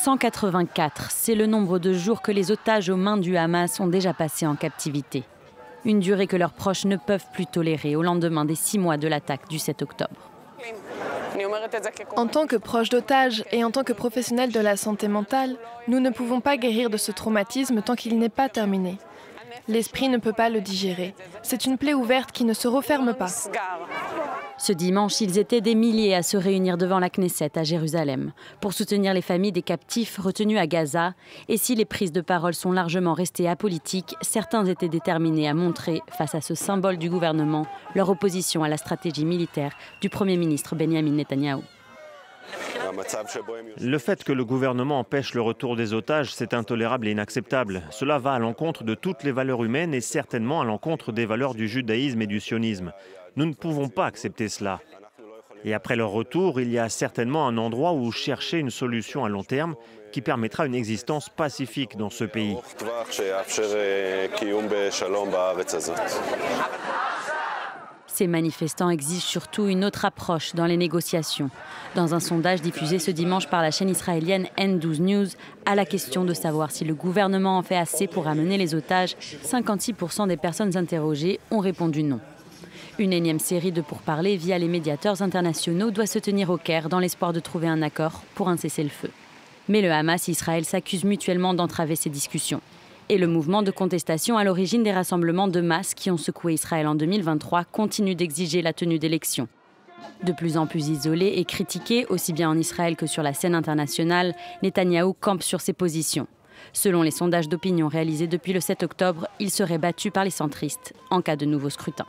184, c'est le nombre de jours que les otages aux mains du Hamas ont déjà passé en captivité. Une durée que leurs proches ne peuvent plus tolérer au lendemain des 6 mois de l'attaque du 7 octobre. En tant que proches d'otages et en tant que professionnels de la santé mentale, nous ne pouvons pas guérir de ce traumatisme tant qu'il n'est pas terminé. L'esprit ne peut pas le digérer. C'est une plaie ouverte qui ne se referme pas. Ce dimanche, ils étaient des milliers à se réunir devant la Knesset à Jérusalem pour soutenir les familles des captifs retenus à Gaza. Et si les prises de parole sont largement restées apolitiques, certains étaient déterminés à montrer, face à ce symbole du gouvernement, leur opposition à la stratégie militaire du Premier ministre Benjamin Netanyahou. Le fait que le gouvernement empêche le retour des otages, c'est intolérable et inacceptable. Cela va à l'encontre de toutes les valeurs humaines et certainement à l'encontre des valeurs du judaïsme et du sionisme. Nous ne pouvons pas accepter cela. Et après leur retour, il y a certainement un endroit où chercher une solution à long terme qui permettra une existence pacifique dans ce pays. Ces manifestants exigent surtout une autre approche dans les négociations. Dans un sondage diffusé ce dimanche par la chaîne israélienne N12 News, à la question de savoir si le gouvernement en fait assez pour amener les otages, 56% des personnes interrogées ont répondu non. Une énième série de pourparlers via les médiateurs internationaux doit se tenir au Caire dans l'espoir de trouver un accord pour un cessez-le-feu. Mais le Hamas et Israël s'accusent mutuellement d'entraver ces discussions. Et le mouvement de contestation à l'origine des rassemblements de masse qui ont secoué Israël en 2023 continue d'exiger la tenue d'élections. De plus en plus isolé et critiqué, aussi bien en Israël que sur la scène internationale, Netanyahou campe sur ses positions. Selon les sondages d'opinion réalisés depuis le 7 octobre, il serait battu par les centristes en cas de nouveau scrutin.